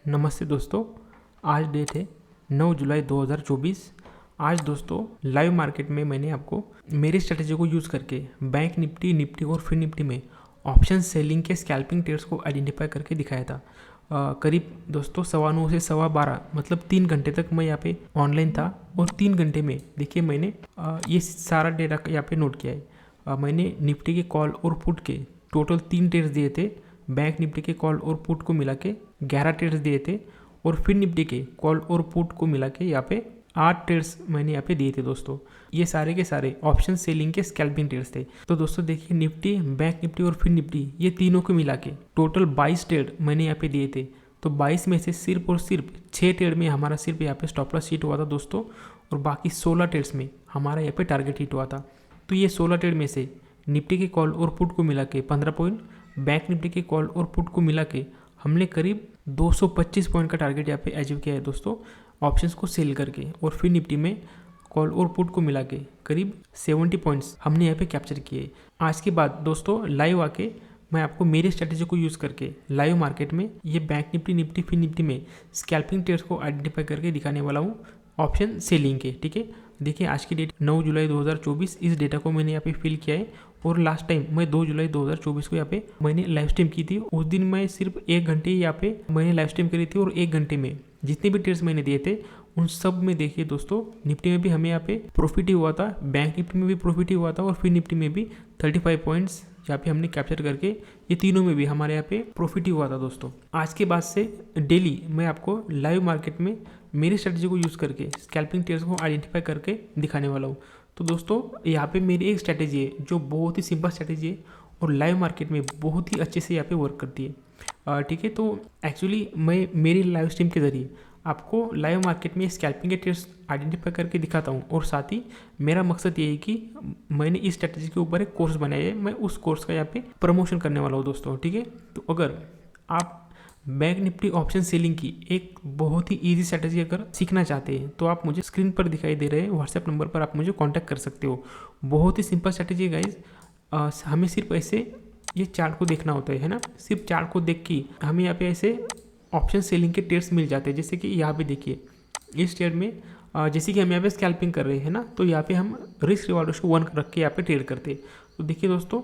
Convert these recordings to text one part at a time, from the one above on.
नमस्ते दोस्तों। आज डेट है 9 जुलाई 2024। आज दोस्तों लाइव मार्केट में मैंने आपको मेरी स्ट्रेटेजी को यूज़ करके बैंक निफ्टी और फिर निफ्टी में ऑप्शन सेलिंग के स्कैल्पिंग ट्रेड्स को आइडेंटिफाई करके दिखाया था। करीब दोस्तों 9:15 से 12:15 मतलब 3 घंटे तक मैं यहाँ पे ऑनलाइन था और 3 घंटे में देखिए मैंने ये सारा डेटा यहाँ पे नोट किया है। मैंने निफ्टी के कॉल और पुट के टोटल 3 ट्रेड्स दिए थे। बैंक निफ्टी के कॉल और पुट को मिला के 11 ट्रेड्स दिए थे और फिर निफ्टी के कॉल और पुट को मिला के यहाँ पे 8 ट्रेड्स मैंने यहाँ पे दिए थे दोस्तों। ये सारे के सारे ऑप्शन सेलिंग के स्कैल्पिंग ट्रेड्स थे। तो दोस्तों देखिए निफ्टी, बैंक निफ्टी और फिर निफ्टी ये तीनों को मिला के टोटल 22 ट्रेड मैंने यहाँ पे दिए थे। तो 22 में से सिर्फ और सिर्फ 6 ट्रेड में हमारा सिर्फ यहाँ पे स्टॉप लॉस हिट हुआ था दोस्तों, और बाकी 16 ट्रेड्स में हमारा यहाँ पे टारगेट हिट हुआ था। तो ये 16 ट्रेड में से निफ्टी के कॉल और पुट को मिला के 15 पॉइंट, बैंक निफ्टी के कॉल और पुट को मिला के हमने करीब 225 पॉइंट का टारगेट यहाँ पे अचीव किया है दोस्तों, ऑप्शंस को सेल करके। और फिर निफ्टी में कॉल और पुट को मिला के करीब 70 पॉइंट्स हमने यहाँ पे कैप्चर किए। आज के बाद दोस्तों लाइव आके मैं आपको मेरी स्ट्रेटेजी को यूज़ करके लाइव मार्केट में ये बैंक निफ्टी फिर निफ्टी में स्कैल्पिंग ट्रेड्स को आइडेंटिफाई करके दिखाने वाला हूँ ऑप्शन सेलिंग के। ठीक है, देखिए आज की डेट 9 जुलाई 2024। इस डेटा को मैंने यहाँ पे फिल किया है और लास्ट टाइम मैं 2 जुलाई 2024 को यहाँ पे मैंने लाइव स्ट्रीम की थी। उस दिन मैं सिर्फ 1 घंटे यहाँ पे मैंने लाइव स्ट्रीम करी थी और 1 घंटे में जितने भी ट्रेड्स मैंने दिए थे उन सब में देखिए दोस्तों निफ्टी में भी हमें यहाँ पे प्रॉफिट ही हुआ था, बैंक निफ्टी में भी प्रॉफिट ही हुआ था और फिर निफ्टी में भी 35 पॉइंट्स यहाँ पे हमने कैप्चर करके ये तीनों में भी हमारे यहाँ पे प्रॉफिट ही हुआ था दोस्तों। आज के बाद से डेली मैं आपको लाइव मार्केट में मेरी स्ट्रेटजी को यूज़ करके स्कैल्पिंग ट्रेड्स को आइडेंटिफाई करके दिखाने वाला हूँ। तो दोस्तों यहाँ पे मेरी एक स्ट्रैटेजी है जो बहुत ही सिंपल स्ट्रैटेजी है और लाइव मार्केट में बहुत ही अच्छे से यहाँ पे वर्क करती है। ठीक है, तो एक्चुअली मैं मेरी लाइव स्ट्रीम के ज़रिए आपको लाइव मार्केट में स्कैल्पिंग के ट्रेड्स आइडेंटिफाई करके दिखाता हूँ और साथ ही मेरा मकसद ये है कि मैंने इस स्ट्रैटेजी के ऊपर एक कोर्स बनाया है, मैं उस कोर्स का यहाँ पे प्रमोशन करने वाला हूँ दोस्तों। ठीक है, तो अगर आप बैंक निफ्टी ऑप्शन सेलिंग की एक बहुत ही इजी स्ट्रैटेजी अगर सीखना चाहते हैं तो आप मुझे स्क्रीन पर दिखाई दे रहे व्हाट्सएप नंबर पर आप मुझे कांटेक्ट कर सकते हो। बहुत ही सिंपल स्ट्रैटेजी है गाइज। हमें सिर्फ ऐसे ये चार्ट को देखना होता है ना, सिर्फ चार्ट को देख के हमें यहाँ पे ऐसे ऑप्शन सेलिंग के ट्रेड्स मिल जाते हैं। जैसे कि यहाँ पे देखिए इस ट्रेड में जैसे कि हम यहाँ पे स्कैल्पिंग कर रहे हैं ना, तो यहाँ पे हम रिस्क रिवार्ड को 1 रख के यहाँ पे ट्रेड करते हैं। तो देखिए दोस्तों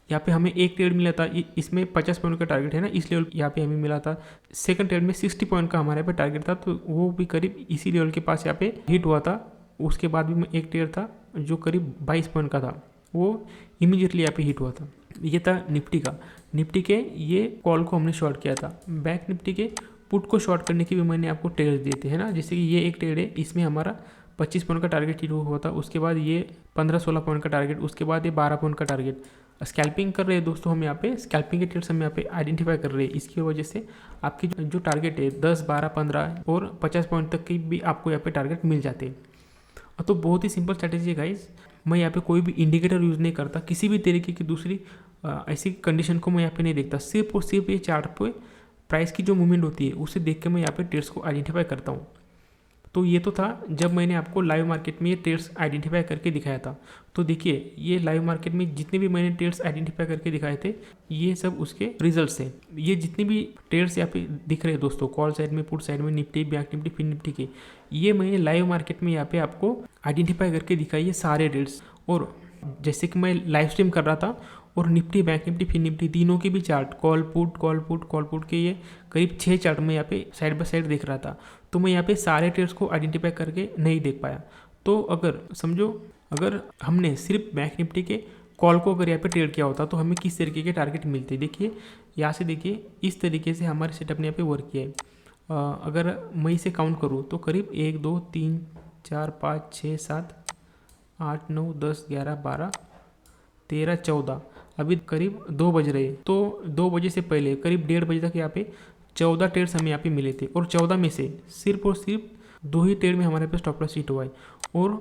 यहाँ पे हमें एक ट्रेड मिला था, इसमें 50 पॉइंट का टारगेट है ना, इस लेवल यहाँ पे हमें मिला था। सेकंड ट्रेड में 60 पॉइंट का हमारे पे टारगेट था, तो वो भी करीब इसी लेवल के पास यहाँ पे हिट हुआ था। उसके बाद भी एक ट्रेड था जो करीब 22 पॉइंट का था, वो इमीडिएटली यहाँ पे हिट हुआ था। ये था निफ्टी का। निफ्टी के ये कॉल को हमने शॉर्ट किया था। बैंक निफ्टी के पुट को शॉर्ट करने के भी मैंने आपको ट्रेड दिए थे है ना, जैसे कि ये एक ट्रेड है, इसमें हमारा 25 पॉइंट का टारगेट हिट हुआ था। उसके बाद ये 15-16 पॉइंट का टारगेट, उसके बाद ये 12 पॉइंट का टारगेट। स्कैल्पिंग कर रहे हैं दोस्तों हम यहाँ पे, स्कैल्पिंग के ट्रेड्स हम यहाँ पे आइडेंटिफाई कर रहे हैं। इसकी वजह से आपकी जो टारगेट है 10, 12, 15 और 50 पॉइंट तक की भी आपको यहाँ पे टारगेट मिल जाते हैं। तो बहुत ही सिंपल स्ट्रैटेजी है गाइज। मैं यहाँ पे कोई भी इंडिकेटर यूज़ नहीं करता, किसी भी तरीके की दूसरी ऐसी कंडीशन को मैं यहाँ पे नहीं देखता। सिर्फ और सिर्फ ये चार्ट पे प्राइस की जो मूवमेंट होती है उसे देख के मैं यहाँ पे ट्रेड्स को आइडेंटिफाई करता हूँ। तो ये तो था जब मैंने आपको लाइव मार्केट में ये ट्रेड्स आइडेंटिफाई करके दिखाया था। तो देखिए ये लाइव मार्केट में जितने भी मैंने ट्रेड्स आइडेंटिफाई करके दिखाए थे ये सब उसके रिजल्ट्स हैं। ये जितने भी ट्रेड्स यहाँ पे दिख रहे हैं दोस्तों, कॉल साइड में, पुट साइड में, निफ्टी, बैंक निफ्टी, फिर निफ्टी के, ये मैंने लाइव मार्केट में यहाँ पे आपको आइडेंटिफाई करके दिखाई है सारे ट्रेड्स। और जैसे कि मैं लाइव स्ट्रीम कर रहा था और निफ्टी, बैंक निफ्टी, फिर निफ्टी तीनों के भी चार्ट, कॉल पुट के ये करीब 6 चार्ट में यहाँ पे साइड बाय साइड देख रहा था। तो मैं यहाँ पे सारे ट्रेड्स को आइडेंटिफाई करके नहीं देख पाया। तो अगर समझो अगर हमने सिर्फ बैंक निफ्टी के कॉल को अगर यहाँ पे ट्रेड किया होता तो हमें किस तरीके के टारगेट मिलते। देखिए यहाँ से देखिए इस तरीके से हमारे सेटअप ने यहाँ पे वर्क किया है। अगर मैं इसे काउंट करूँ तो करीब 1, 2, 3, 4, 5, 6, 7, 8, 9, 10, 11, 12, 13, 14, अभी करीब 2 बज रहे हैं। तो 2 बजे से पहले करीब 1:30 बजे तक यहाँ पे 14 ट्रेड्स हमें यहाँ पे मिले थे और 14 में से सिर्फ और सिर्फ 2 ही ट्रेड में हमारे पे स्टॉप लॉस हिट हुआ है और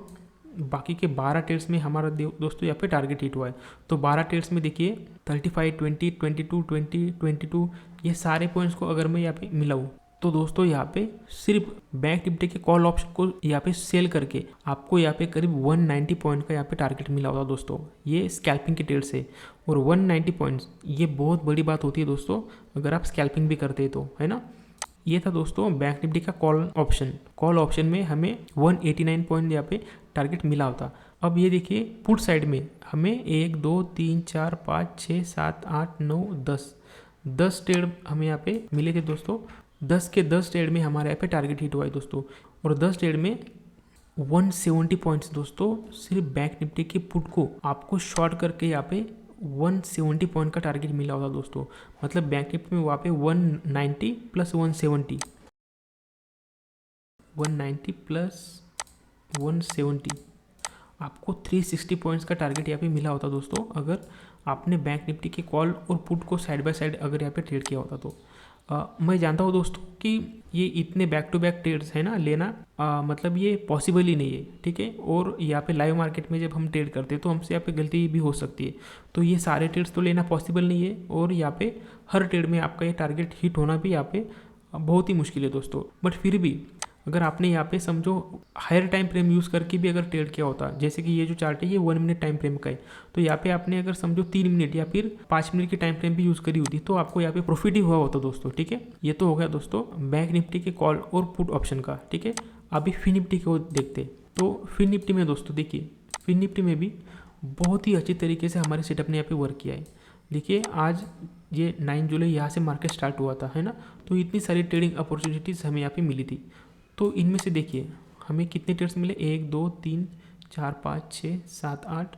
बाकी के 12 ट्रेड्स में हमारा दोस्तों यहाँ पे टारगेट हिट हुआ है। तो 12 ट्रेड्स में देखिए 35, 20, 22, 20, 22 ये सारे पॉइंट्स को अगर मैं यहाँ पे मिलाऊँ तो दोस्तों यहाँ पे सिर्फ बैंक निफ्टी के कॉल ऑप्शन को यहाँ पे सेल करके आपको यहाँ पे करीब 190 पॉइंट का यहाँ पे टारगेट मिला होता दोस्तों, ये स्कैल्पिंग के ट्रेड से। और 190 पॉइंट्स ये बहुत बड़ी बात होती है दोस्तों, अगर आप स्कैल्पिंग भी करते हैं तो, है ना। ये था दोस्तों बैंक निफ्टी का कॉल ऑप्शन में हमें 189 पॉइंट यहाँ पे टारगेट मिला होता। अब ये देखिए पुट साइड में हमें 1 2 3 4 5 6 7 8 9 10 ट्रेड हमें यहाँ पे मिले थे दोस्तों। 10 के 10 ट्रेड में हमारे यहाँ पे टारगेट हिट हुआ है दोस्तों, और 10 ट्रेड में 170 पॉइंट्स दोस्तों सिर्फ बैंक निफ्टी के पुट को आपको शॉर्ट करके यहाँ पे 170 पॉइंट का टारगेट मिला होगा दोस्तों। मतलब बैंक निफ्टी में वहाँ पे 190 प्लस 170 प्लस 170 आपको 360 पॉइंट्स का टारगेट यहाँ पे मिला होता दोस्तों, अगर आपने बैंक निफ्टी के कॉल और पुट को साइड बाय साइड अगर यहाँ पे ट्रेड किया होता तो। मैं जानता हूँ दोस्तों कि ये इतने बैक टू बैक ट्रेड्स है ना लेना, मतलब ये पॉसिबल ही नहीं है, ठीक है। और यहाँ पे लाइव मार्केट में जब हम ट्रेड करते हैं तो हमसे यहाँ पे गलती भी हो सकती है, तो ये सारे ट्रेड्स तो लेना पॉसिबल नहीं है, और यहाँ पे हर ट्रेड में आपका ये टारगेट हिट होना भी यहाँ पे बहुत ही मुश्किल है दोस्तों। बट फिर भी अगर आपने यहाँ पे समझो हायर टाइम फ्रेम यूज़ करके भी अगर ट्रेड किया होता, जैसे कि ये जो चार्ट है ये 1 मिनट टाइम फ्रेम का है, तो यहाँ पे आपने अगर समझो 3 मिनट या फिर 5 मिनट की टाइम फ्रेम भी यूज़ करी होती तो आपको यहाँ पे प्रॉफिट ही हुआ होता दोस्तों, ठीक है। ये तो हो गया दोस्तों बैंक निफ्टी के कॉल और पुट ऑप्शन का, ठीक है। अभी फिन निफ्टी को देखते, तो फिन निफ्टी में दोस्तों देखिए, फिन निफ्टी में भी बहुत ही अच्छी तरीके से हमारे सेटअप ने यहाँ पे वर्क किया है। देखिए आज ये 9 जुलाई यहाँ से मार्केट स्टार्ट हुआ था, है ना, तो इतनी सारी ट्रेडिंग अपॉर्चुनिटीज़ हमें यहाँ पे मिली थी। तो इनमें से देखिए हमें कितने ट्रेड्स मिले, 1 2 3 4 5 6 7 8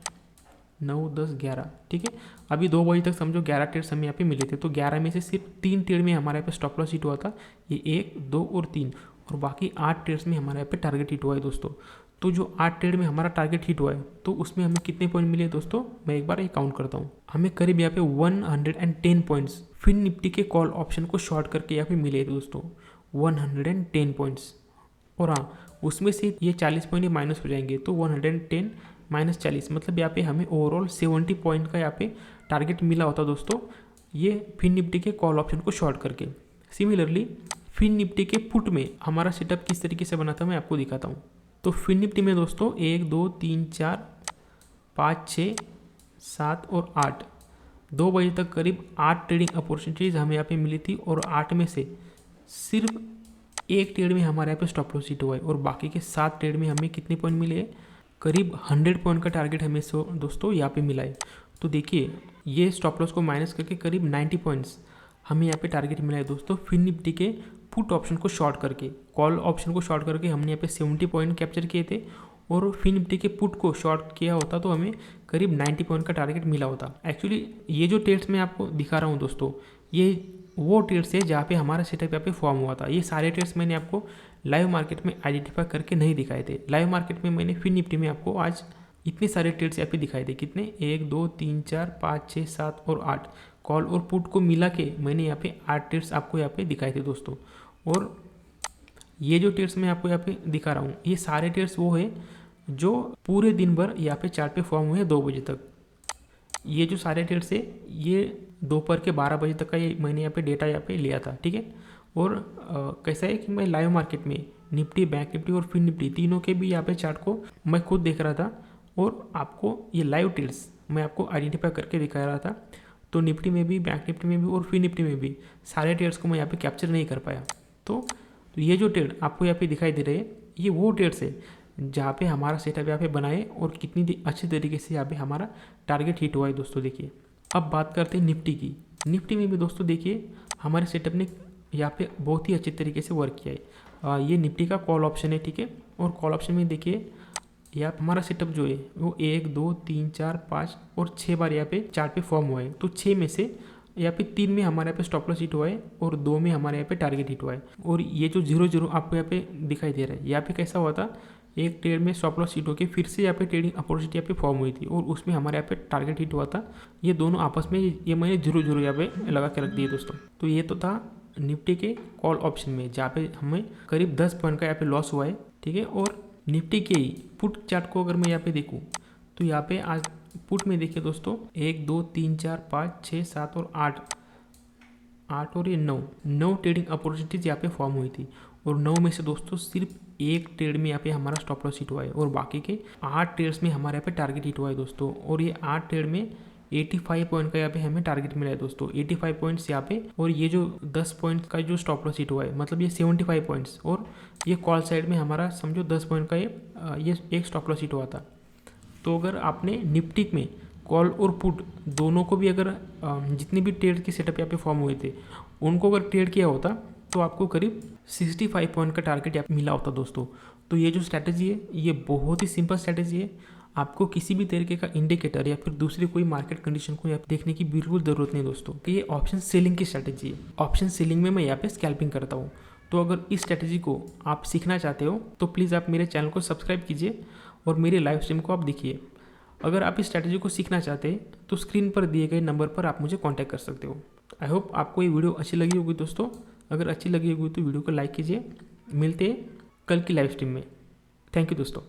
9 10 11, ठीक है। अभी 2 बजे तक समझो 11 ट्रेड्स हमें यहाँ पे मिले थे, तो 11 में से सिर्फ 3 ट्रेड में हमारे यहाँ पे स्टॉप लॉस हिट हुआ था, ये 1 2 और 3, और बाकी 8 ट्रेड्स में हमारे यहाँ पे टारगेट हिट हुआ है दोस्तों। तो जो 8 ट्रेड में हमारा टारगेट हिट हुआ है तो उसमें हमें कितने पॉइंट मिले दोस्तों, मैं एक बार ये काउंट करता हूँ। हमें करीब यहाँ पे 110 पॉइंट्स फिन निफ्टी के कॉल ऑप्शन को शॉर्ट करके यहाँ पे मिले थे दोस्तों, 110 पॉइंट्स। और हाँ उसमें से ये 40 पॉइंट माइनस हो जाएंगे, तो 110 माइनस 40 मतलब यहाँ पे हमें ओवरऑल 70 पॉइंट का यहाँ पे टारगेट मिला होता दोस्तों, ये फिन निफ्टी के कॉल ऑप्शन को शॉर्ट करके। सिमिलरली फिन निफ्टी के पुट में हमारा सेटअप किस तरीके से बना था मैं आपको दिखाता हूँ। तो फिन निफ्टी में दोस्तों 1 2 3 4 5 6 7 और 8, 2 बजे तक करीब 8 ट्रेडिंग अपॉर्चुनिटीज़ हमें यहाँ पे मिली थी, और 8 में से सिर्फ एक ट्रेड में हमारे यहाँ पे स्टॉप लॉस हिट हुआ है, और बाकी के 7 ट्रेड में हमें कितने पॉइंट मिले, करीब 100 पॉइंट का टारगेट हमें दोस्तों यहाँ पे मिला है। तो देखिए ये स्टॉप लॉस को माइनस करके करीब 90 पॉइंट्स हमें यहाँ पे टारगेट मिला है दोस्तों, फिन निफ्टी के पुट ऑप्शन को शॉर्ट करके। कॉल ऑप्शन को शॉर्ट करके हमने यहाँ पे 70 पॉइंट कैप्चर किए थे, और फिन निफ्टी के पुट को शॉर्ट किया होता तो हमें करीब 90 पॉइंट का टारगेट मिला होता। एक्चुअली ये जो ट्रेड्स मैं आपको दिखा रहा हूँ दोस्तों, ये वो ट्रेड्स है जहाँ पे हमारा सेटअप यहाँ पे फॉर्म हुआ था। ये सारे ट्रेड्स मैंने आपको लाइव मार्केट में आइडेंटिफाई करके नहीं दिखाए थे। लाइव मार्केट में मैंने फिन निफ्टी में आपको आज इतने सारे ट्रेड्स यहाँ पे दिखाए थे, कितने, 1 2 3 4 5 6 7 और 8, कॉल और पुट को मिला के मैंने यहाँ पे 8 ट्रेड्स आपको यहाँ पे दिखाए थे दोस्तों। और ये जो ट्रेड्स मैं आपको यहाँ पे दिखा रहा हूँ, ये सारे ट्रेड्स वो है जो पूरे दिन भर यहाँ पे चार्ट पे फॉर्म हुए 2 बजे तक। ये जो सारे ट्रेड्स है ये दोपहर के 12 बजे तक का ये मैंने यहाँ पे डेटा यहाँ पे लिया था, ठीक है। और कैसा है कि मैं लाइव मार्केट में निफ्टी, बैंक निफ्टी और फिन निफ्टी तीनों के भी यहाँ पे चार्ट को मैं खुद देख रहा था, और आपको ये लाइव ट्रेड्स मैं आपको आइडेंटिफाई करके दिखा रहा था। तो निफ्टी में भी, बैंक निफ्टी में भी और फिन निफ्टी में भी सारे ट्रेड्स को मैं यहाँ पे कैप्चर नहीं कर पाया। तो ये जो ट्रेड आपको यहाँ पे दिखाई दे रहे हैं, ये वो ट्रेड्स है जहाँ पे हमारा सेटअप यहाँ पे बनाए और कितनी अच्छी तरीके से यहाँ पे हमारा टारगेट हिट हुआ है दोस्तों। देखिए अब बात करते हैं निफ्टी की। निफ्टी में भी दोस्तों देखिए हमारे सेटअप ने यहाँ पे बहुत ही अच्छे तरीके से वर्क किया है। ये निफ्टी का कॉल ऑप्शन है, ठीक है। और कॉल ऑप्शन में देखिए यहाँ हमारा सेटअप जो है वो 1 2 3 4 5 और 6 बार यहाँ पे चार्ट पे फॉर्म हुआ है। तो 6 में से यहाँ पे 3 में हमारे यहाँ पे स्टॉप लॉस हिट हुआ है, और 2 में हमारे यहाँ पे टारगेट हिट हुआ है। और ये जो 0 आपको यहाँ पे दिखाई दे रहा है, यहाँ पे कैसा हुआ था, एक ट्रेड में स्टॉप लॉस हिट होकर फिर से यहाँ पे ट्रेडिंग अपॉर्चुनिटी यहाँ पे फॉर्म हुई थी, और उसमें हमारे यहाँ पे टारगेट हिट हुआ था। ये दोनों आपस में ये मैंने 0 यहाँ पे लगा के रख दिए दोस्तों। तो ये तो था निफ्टी के कॉल ऑप्शन में, जहाँ पे हमें करीब 10 पॉइंट का यहाँ पे लॉस हुआ है, ठीक है। और निफ्टी के ही पुट चार्ट को अगर मैं यहाँ पे देखूँ तो यहाँ पे आज पुट में देखिए दोस्तों 1 2 3 4 5 6 7 और 8 8 और ये 9 ट्रेडिंग अपॉर्चुनिटीज यहाँ पे फॉर्म हुई थी, और 9 में से दोस्तों सिर्फ एक ट्रेड में यहाँ पे हमारा स्टॉप लॉस हिट हुआ है, और बाकी के 8 ट्रेड्स में हमारे यहाँ पे टारगेट हिट हुआ है दोस्तों। और ये 8 ट्रेड में 85 पॉइंट का यहाँ पे हमें टारगेट मिला है दोस्तों, 85 पॉइंट्स यहाँ पे। और ये जो 10 पॉइंट का जो स्टॉप लॉस हिट हुआ है, मतलब ये 75 पॉइंट्स, और ये कॉल साइड में हमारा समझो 10 पॉइंट का ये एक स्टॉप लॉस हिट हुआ था। तो अगर आपने निफ्टी में कॉल और पुट दोनों को भी अगर जितने भी ट्रेड के सेटअप यहाँ पे फॉर्म हुए थे उनको अगर ट्रेड किया होता तो आपको करीब 65 पॉइंट का टारगेट यहाँ पे मिला होता दोस्तों। तो ये जो स्ट्रैटेजी है ये बहुत ही सिंपल स्ट्रैटेजी है, आपको किसी भी तरीके का इंडिकेटर या फिर दूसरी कोई मार्केट कंडीशन को यहाँ पे देखने की बिल्कुल ज़रूरत नहीं दोस्तों। कि ये ऑप्शन सेलिंग की स्ट्रैटेजी है, ऑप्शन सेलिंग में मैं यहाँ पे स्कैल्पिंग करता हूँ। तो अगर इस स्ट्रैटेजी को आप सीखना चाहते हो तो प्लीज़ आप मेरे चैनल को सब्सक्राइब कीजिए और मेरे लाइव स्ट्रीम को आप देखिए। अगर आप इस स्ट्रैटेजी को सीखना चाहते हैं तो स्क्रीन पर दिए गए नंबर पर आप मुझे कांटेक्ट कर सकते हो। आई होप आपको ये वीडियो अच्छी लगी होगी दोस्तों। अगर अच्छी लगी होगी तो वीडियो को लाइक कीजिए। मिलते हैं कल की लाइव स्ट्रीम में। थैंक यू दोस्तों।